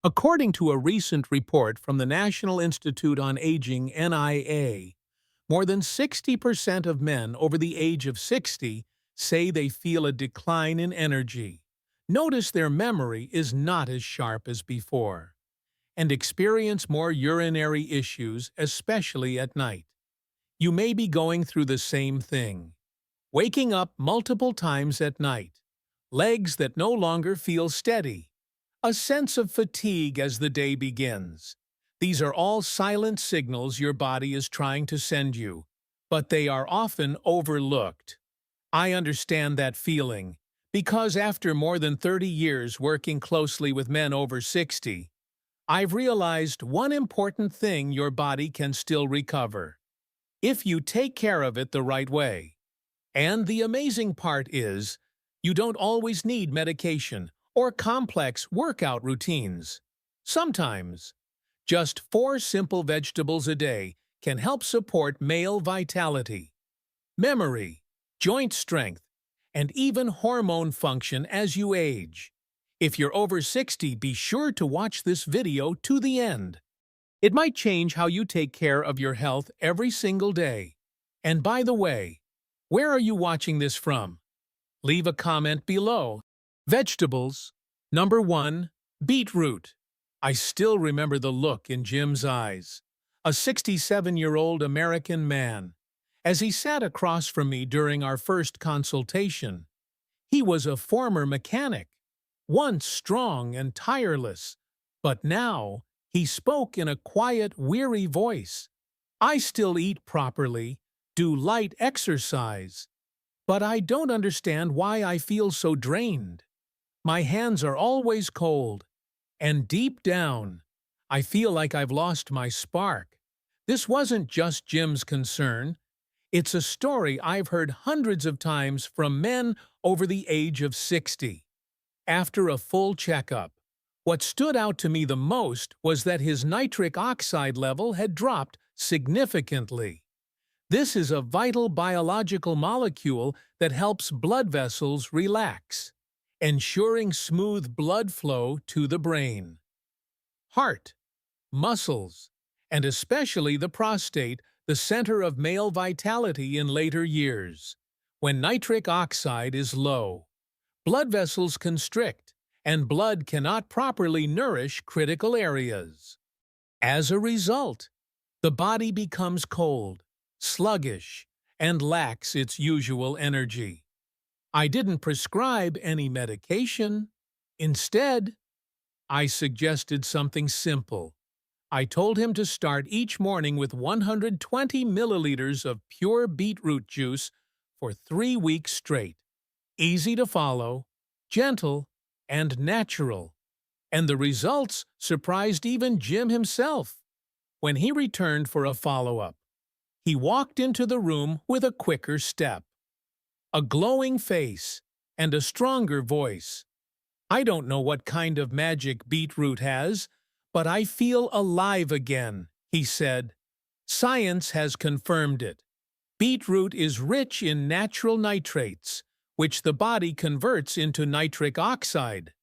According to a recent report from the National Institute on Aging (NIA), more than 60% of men over the age of 60 say they feel a decline in energy. Notice their memory is not as sharp as before, and experience more urinary issues, especially at night. You may be going through the same thing. Waking up multiple times at night, legs that no longer feel steady, a sense of fatigue as the day begins. These are all silent signals your body is trying to send you, but they are often overlooked. I understand that feeling, because after more than 30 years working closely with men over 60, I've realized one important thing: your body can still recover, if you take care of it the right way. And the amazing part is, you don't always need medication or complex workout routines. Sometimes, just 4 simple vegetables a day can help support male vitality, memory, joint strength, and even hormone function as you age. If you're over 60, be sure to watch this video to the end. It might change how you take care of your health every single day. And by the way, where are you watching this from? Leave a comment below. Vegetables. Number 1. Beetroot. I still remember the look in Jim's eyes, a 67-year-old American man, as he sat across from me during our first consultation. He was a former mechanic, once strong and tireless, but now he spoke in a quiet, weary voice. I still eat properly, do light exercise, but I don't understand why I feel so drained. My hands are always cold, and deep down, I feel like I've lost my spark. This wasn't just Jim's concern. It's a story I've heard hundreds of times from men over the age of 60. After a full checkup, what stood out to me the most was that his nitric oxide level had dropped significantly. This is a vital biological molecule that helps blood vessels relax, ensuring smooth blood flow to the brain, heart, muscles, and especially the prostate, the center of male vitality in later years. When nitric oxide is low, blood vessels constrict, and blood cannot properly nourish critical areas. As a result, the body becomes cold, sluggish, and lacks its usual energy. I didn't prescribe any medication. Instead, I suggested something simple. I told him to start each morning with 120 milliliters of pure beetroot juice for 3 weeks straight. Easy to follow, gentle, and natural. And the results surprised even Jim himself. When he returned for a follow-up, he walked into the room with a quicker step, a glowing face, and a stronger voice. I don't know what kind of magic beetroot has, but I feel alive again, he said. Science has confirmed it. Beetroot is rich in natural nitrates, which the body converts into nitric oxide.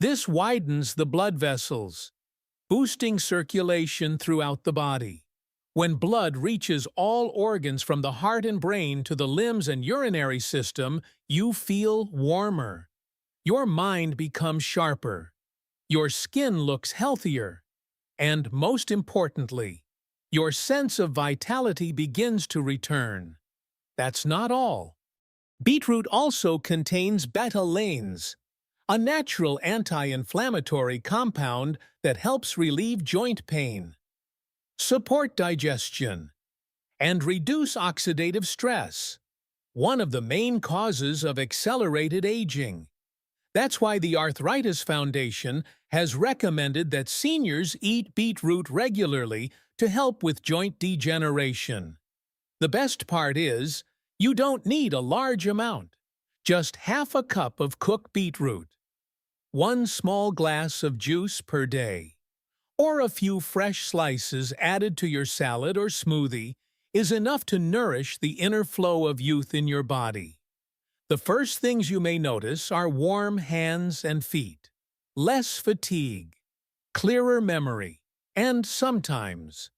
This widens the blood vessels, boosting circulation throughout the body. When blood reaches all organs from the heart and brain to the limbs and urinary system, you feel warmer. Your mind becomes sharper. Your skin looks healthier. And most importantly, your sense of vitality begins to return. That's not all. Beetroot also contains betalains, a natural anti-inflammatory compound that helps relieve joint pain, support digestion, and reduce oxidative stress, one of the main causes of accelerated aging. That's why the Arthritis Foundation has recommended that seniors eat beetroot regularly to help with joint degeneration. The best part is, you don't need a large amount, just half a cup of cooked beetroot, 1 small glass of juice per day, or a few fresh slices added to your salad or smoothie is enough to nourish the inner flow of youth in your body. The first things you may notice are warm hands and feet, less fatigue, clearer memory, and sometimes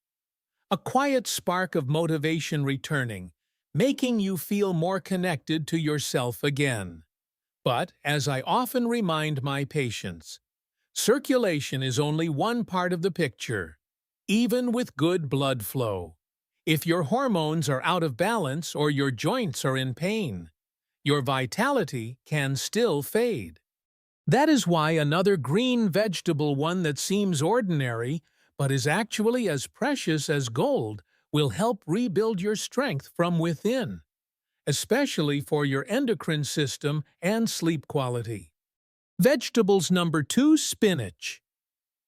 a quiet spark of motivation returning, making you feel more connected to yourself again. But, as I often remind my patients, circulation is only one part of the picture, even with good blood flow. If your hormones are out of balance or your joints are in pain, your vitality can still fade. That is why another green vegetable, one that seems ordinary but is actually as precious as gold, will help rebuild your strength from within, especially for your endocrine system and sleep quality. Vegetables number 2, spinach.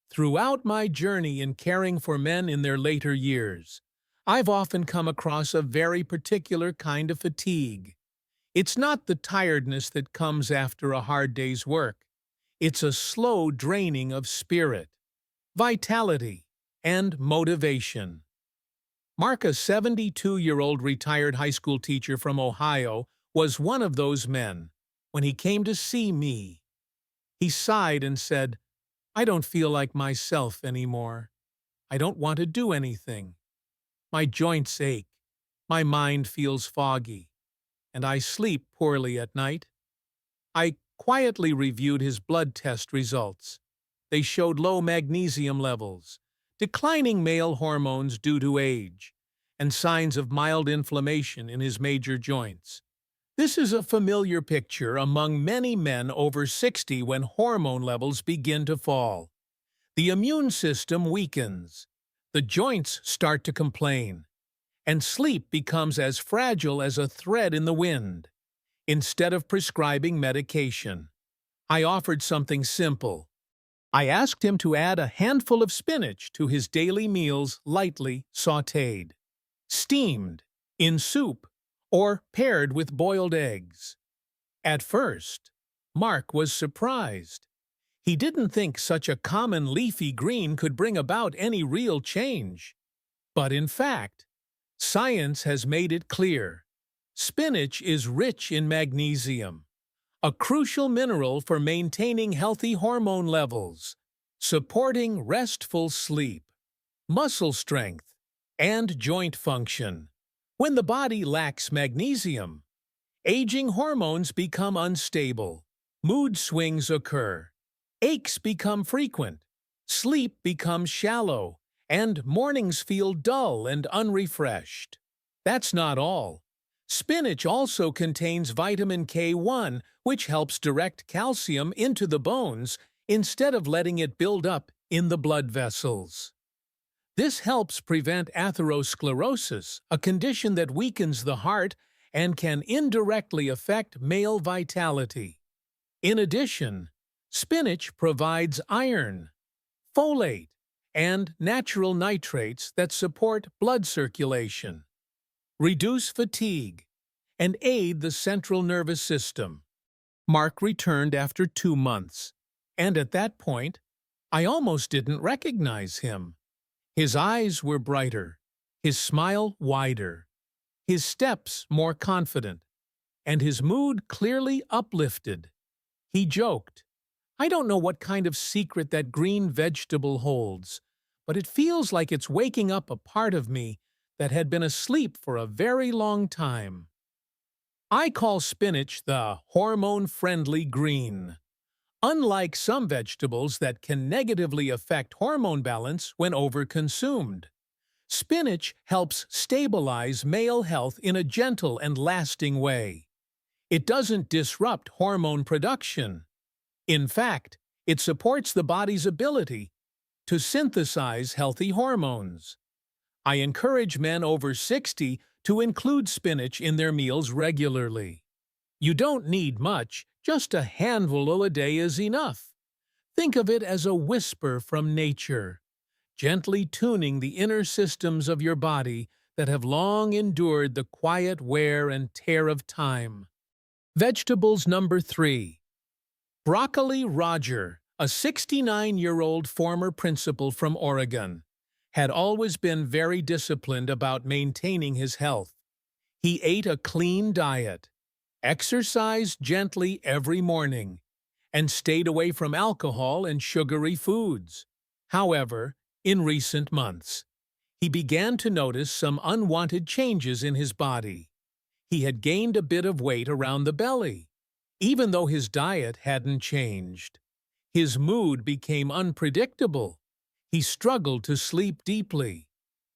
Throughout my journey in caring for men in their later years, I've often come across a very particular kind of fatigue. It's not the tiredness that comes after a hard day's work. It's a slow draining of spirit, vitality, and motivation. Mark, a 72-year-old retired high school teacher from Ohio, was one of those men. When he came to see me, he sighed and said, "I don't feel like myself anymore. I don't want to do anything. My joints ache, my mind feels foggy, and I sleep poorly at night." I quietly reviewed his blood test results. They showed low magnesium levels, declining male hormones due to age, and signs of mild inflammation in his major joints. This is a familiar picture among many men over 60 when hormone levels begin to fall. The immune system weakens, the joints start to complain, and sleep becomes as fragile as a thread in the wind. Instead of prescribing medication, I offered something simple. I asked him to add a handful of spinach to his daily meals, lightly sautéed, steamed, in soup, or paired with boiled eggs. At first, Mark was surprised. He didn't think such a common leafy green could bring about any real change. But in fact, science has made it clear. Spinach is rich in magnesium, a crucial mineral for maintaining healthy hormone levels, supporting restful sleep, muscle strength, and joint function. When the body lacks magnesium, aging hormones become unstable, mood swings occur, aches become frequent, sleep becomes shallow, and mornings feel dull and unrefreshed. That's not all. Spinach also contains vitamin K1, which helps direct calcium into the bones instead of letting it build up in the blood vessels. This helps prevent atherosclerosis, a condition that weakens the heart and can indirectly affect male vitality. In addition, spinach provides iron, folate, and natural nitrates that support blood circulation, reduce fatigue, and aid the central nervous system. Mark returned after 2 months, and at that point, I almost didn't recognize him. His eyes were brighter, his smile wider, his steps more confident, and his mood clearly uplifted. He joked, "I don't know what kind of secret that green vegetable holds, but it feels like it's waking up a part of me that had been asleep for a very long time." I call spinach the hormone-friendly green. Unlike some vegetables that can negatively affect hormone balance when overconsumed, spinach helps stabilize male health in a gentle and lasting way. It doesn't disrupt hormone production. In fact, it supports the body's ability to synthesize healthy hormones. I encourage men over 60 to include spinach in their meals regularly. You don't need much, just a handful a day is enough. Think of it as a whisper from nature, gently tuning the inner systems of your body that have long endured the quiet wear and tear of time. Vegetables number 3. Broccoli. Roger, a 69-year-old former principal from Oregon, had always been very disciplined about maintaining his health. He ate a clean diet, exercised gently every morning, and stayed away from alcohol and sugary foods. However, in recent months, he began to notice some unwanted changes in his body. He had gained a bit of weight around the belly, even though his diet hadn't changed. His mood became unpredictable. He struggled to sleep deeply.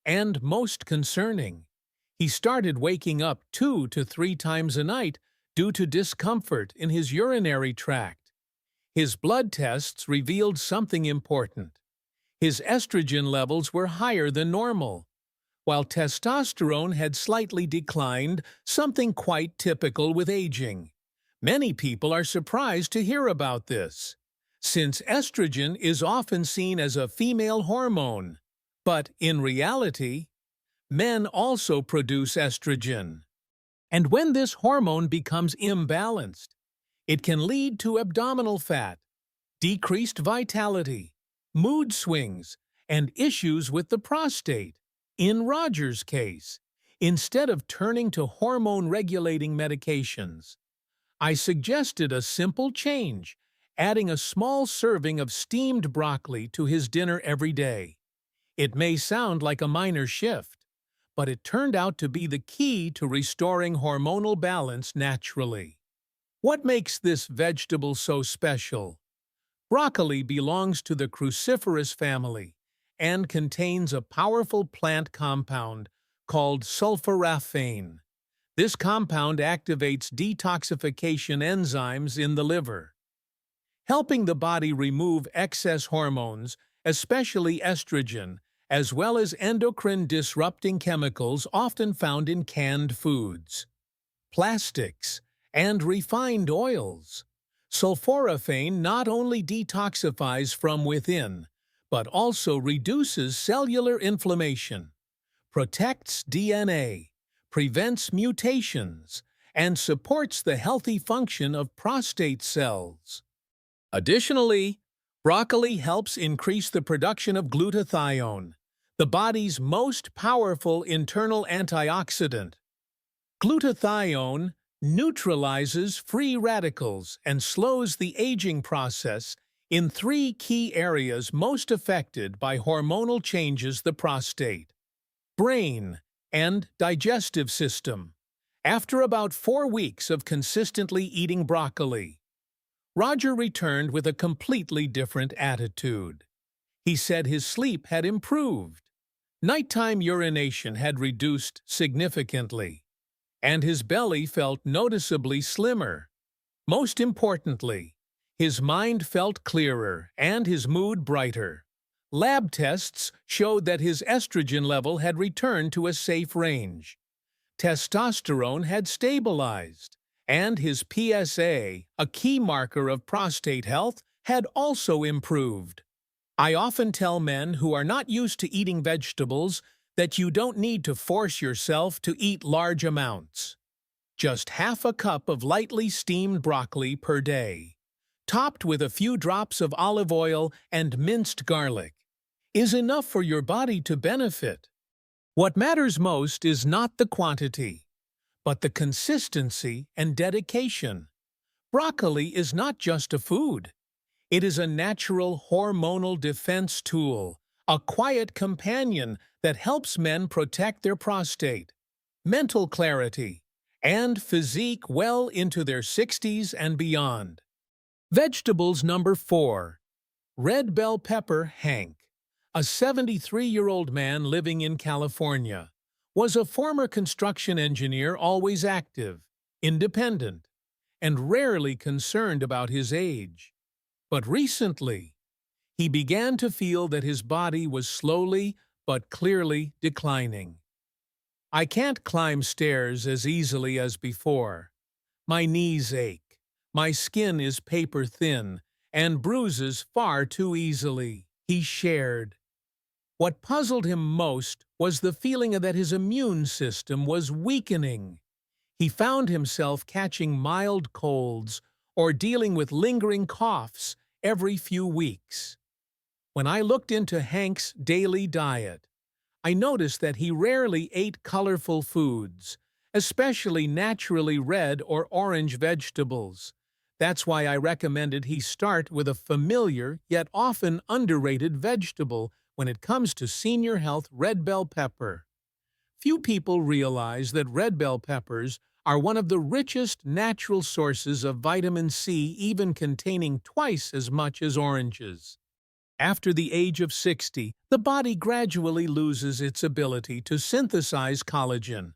And most concerning, he started waking up 2 to 3 times a night due to discomfort in his urinary tract. His blood tests revealed something important. His estrogen levels were higher than normal, while testosterone had slightly declined, something quite typical with aging. Many people are surprised to hear about this, since estrogen is often seen as a female hormone. But in reality, men also produce estrogen. And when this hormone becomes imbalanced, it can lead to abdominal fat, decreased vitality, mood swings, and issues with the prostate. In Roger's case, instead of turning to hormone-regulating medications, I suggested a simple change, adding a small serving of steamed broccoli to his dinner every day. It may sound like a minor shift, but it turned out to be the key to restoring hormonal balance naturally. What makes this vegetable so special? Broccoli belongs to the cruciferous family and contains a powerful plant compound called sulforaphane. This compound activates detoxification enzymes in the liver, helping the body remove excess hormones, especially estrogen, as well as endocrine-disrupting chemicals often found in canned foods, plastics, and refined oils. Sulforaphane not only detoxifies from within, but also reduces cellular inflammation, protects DNA, prevents mutations, and supports the healthy function of prostate cells. Additionally, broccoli helps increase the production of glutathione, the body's most powerful internal antioxidant. Glutathione neutralizes free radicals and slows the aging process in 3 key areas most affected by hormonal changes: the prostate, brain, and digestive system. After about 4 weeks of consistently eating broccoli, Roger returned with a completely different attitude. He said his sleep had improved, nighttime urination had reduced significantly, and his belly felt noticeably slimmer. Most importantly, his mind felt clearer and his mood brighter. Lab tests showed that his estrogen level had returned to a safe range. Testosterone had stabilized, and his PSA, a key marker of prostate health, had also improved. I often tell men who are not used to eating vegetables that you don't need to force yourself to eat large amounts. Just half a cup of lightly steamed broccoli per day, topped with a few drops of olive oil and minced garlic, is enough for your body to benefit. What matters most is not the quantity, but the consistency and dedication. Broccoli is not just a food. It is a natural hormonal defense tool, a quiet companion that helps men protect their prostate, mental clarity, and physique well into their 60s and beyond. Vegetables number 4. Red bell pepper. Hank, a 73-year-old man living in California, was a former construction engineer, always active, independent, and rarely concerned about his age. But recently, he began to feel that his body was slowly but clearly declining. "I can't climb stairs as easily as before. My knees ache, my skin is paper thin, and bruises far too easily," he shared. What puzzled him most was the feeling that his immune system was weakening. He found himself catching mild colds or dealing with lingering coughs every few weeks. When I looked into Hank's daily diet, I noticed that he rarely ate colorful foods, especially naturally red or orange vegetables. That's why I recommended he start with a familiar yet often underrated vegetable when it comes to senior health: red bell pepper. Few people realize that red bell peppers are one of the richest natural sources of vitamin C, even containing twice as much as oranges. After the age of 60, the body gradually loses its ability to synthesize collagen,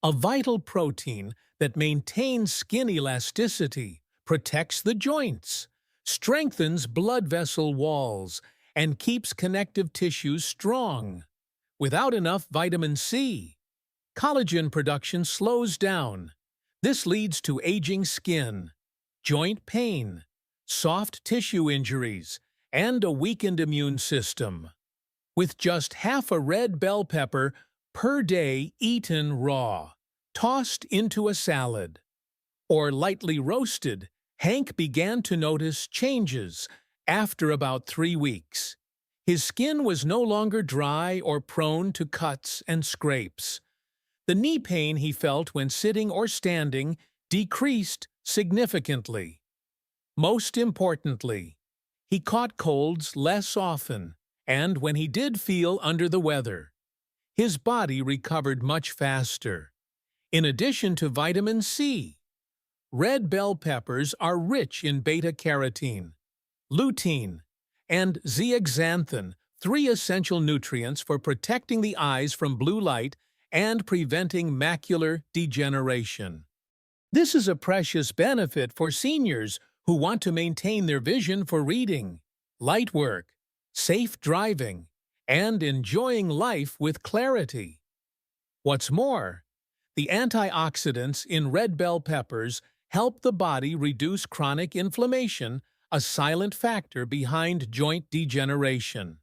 a vital protein that maintains skin elasticity, protects the joints, strengthens blood vessel walls, and keeps connective tissues strong. Without enough vitamin C, collagen production slows down. This leads to aging skin, joint pain, soft tissue injuries, and a weakened immune system. With just half a red bell pepper per day eaten raw, tossed into a salad, or lightly roasted, Hank began to notice changes after about 3 weeks. His skin was no longer dry or prone to cuts and scrapes. The knee pain he felt when sitting or standing decreased significantly. Most importantly, he caught colds less often, and when he did feel under the weather, his body recovered much faster. In addition to vitamin C, red bell peppers are rich in beta-carotene, lutein, and zeaxanthin, 3 essential nutrients for protecting the eyes from blue light and preventing macular degeneration. This is a precious benefit for seniors who want to maintain their vision for reading, light work, safe driving, and enjoying life with clarity. What's more, the antioxidants in red bell peppers help the body reduce chronic inflammation, a silent factor behind joint degeneration,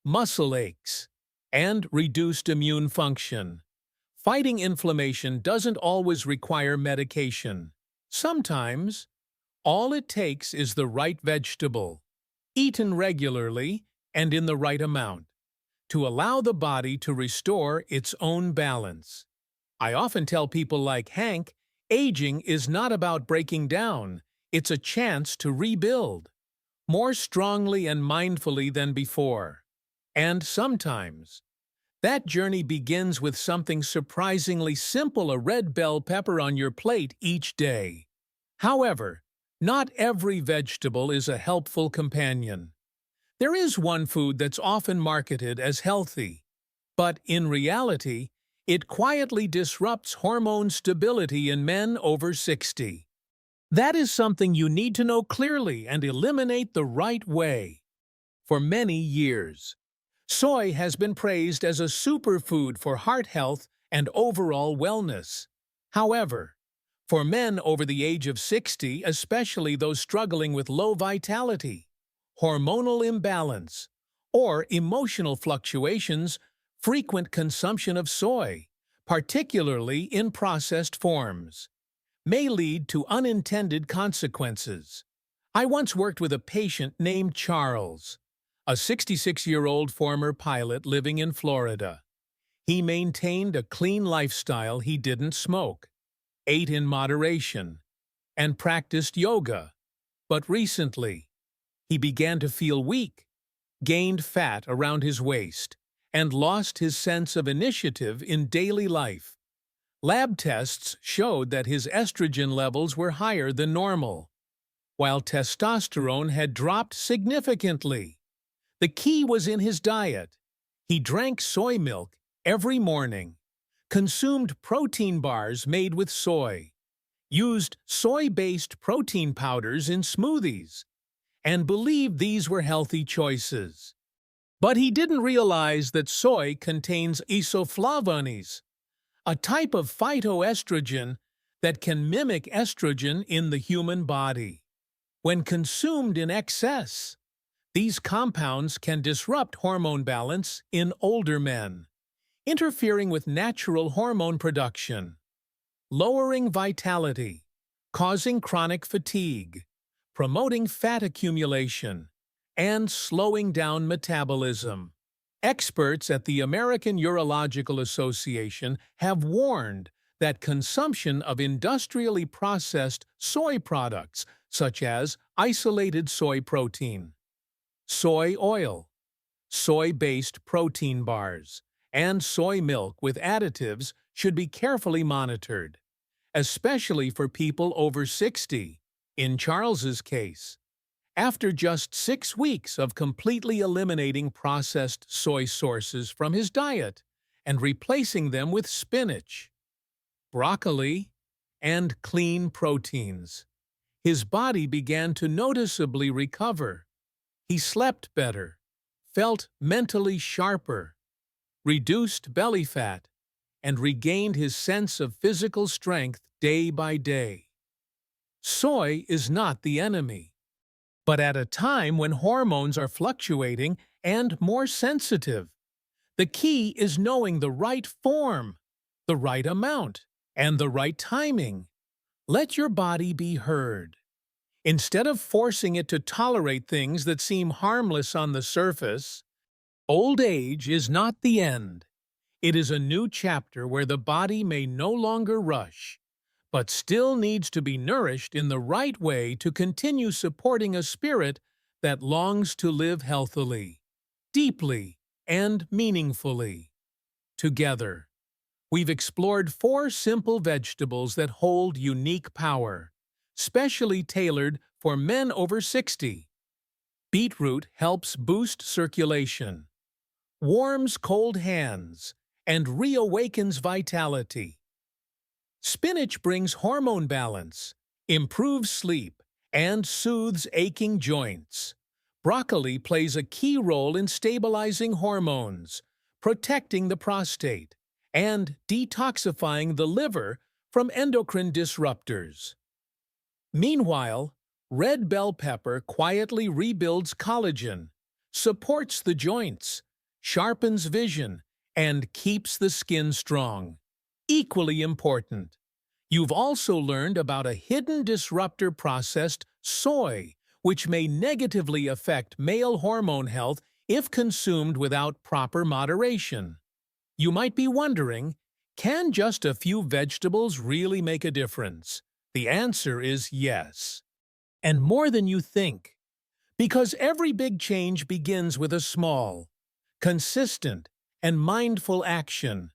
muscle aches, and reduced immune function. Fighting inflammation doesn't always require medication. Sometimes, all it takes is the right vegetable, eaten regularly and in the right amount, to allow the body to restore its own balance. I often tell people like Hank, aging is not about breaking down, it's a chance to rebuild, more strongly and mindfully than before. And sometimes, that journey begins with something surprisingly simple: a red bell pepper on your plate each day. However, not every vegetable is a helpful companion. There is one food that's often marketed as healthy, but in reality, it quietly disrupts hormone stability in men over 60. That is something you need to know clearly and eliminate the right way. For many years, soy has been praised as a superfood for heart health and overall wellness. However, for men over the age of 60, especially those struggling with low vitality, hormonal imbalance, or emotional fluctuations, frequent consumption of soy, particularly in processed forms, may lead to unintended consequences. I once worked with a patient named Charles, a 66-year-old former pilot living in Florida. He maintained a clean lifestyle. He didn't smoke, ate in moderation, and practiced yoga. But recently, he began to feel weak, gained fat around his waist, and lost his sense of initiative in daily life. Lab tests showed that his estrogen levels were higher than normal, while testosterone had dropped significantly. The key was in his diet. He drank soy milk every morning, consumed protein bars made with soy, used soy-based protein powders in smoothies, and believed these were healthy choices. But he didn't realize that soy contains isoflavones, a type of phytoestrogen that can mimic estrogen in the human body. When consumed in excess, these compounds can disrupt hormone balance in older men, interfering with natural hormone production, lowering vitality, causing chronic fatigue, promoting fat accumulation, and slowing down metabolism. Experts at the American Urological Association have warned that consumption of industrially processed soy products, such as isolated soy protein, soy oil, soy-based protein bars, and soy milk with additives should be carefully monitored, especially for people over 60. In Charles's case, after just 6 weeks of completely eliminating processed soy sources from his diet and replacing them with spinach, broccoli, and clean proteins, his body began to noticeably recover. He slept better, felt mentally sharper, reduced belly fat, and regained his sense of physical strength day by day. Soy is not the enemy, but at a time when hormones are fluctuating and more sensitive, the key is knowing the right form, the right amount, and the right timing. Let your body be heard. Instead of forcing it to tolerate things that seem harmless on the surface, old age is not the end. It is a new chapter where the body may no longer rush, but still needs to be nourished in the right way to continue supporting a spirit that longs to live healthily, deeply, and meaningfully. Together, we've explored 4 simple vegetables that hold unique power, specially tailored for men over 60. Beetroot helps boost circulation, warms cold hands, and reawakens vitality. Spinach brings hormone balance, improves sleep, and soothes aching joints. Broccoli plays a key role in stabilizing hormones, protecting the prostate, and detoxifying the liver from endocrine disruptors. Meanwhile, red bell pepper quietly rebuilds collagen, supports the joints, sharpens vision, and keeps the skin strong. Equally important, you've also learned about a hidden disruptor processed soy, which may negatively affect male hormone health if consumed without proper moderation. You might be wondering, can just a few vegetables really make a difference? The answer is yes. And more than you think. Because every big change begins with a small, consistent, and mindful action.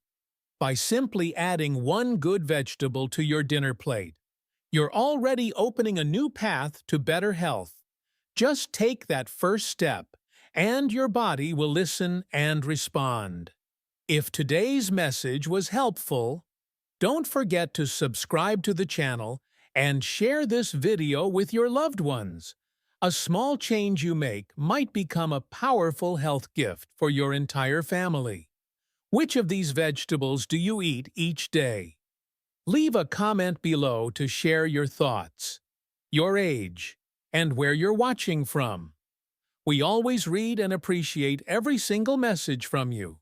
By simply adding one good vegetable to your dinner plate, you're already opening a new path to better health. Just take that first step, and your body will listen and respond. If today's message was helpful, don't forget to subscribe to the channel and share this video with your loved ones. A small change you make might become a powerful health gift for your entire family. Which of these vegetables do you eat each day? Leave a comment below to share your thoughts, your age, and where you're watching from. We always read and appreciate every single message from you.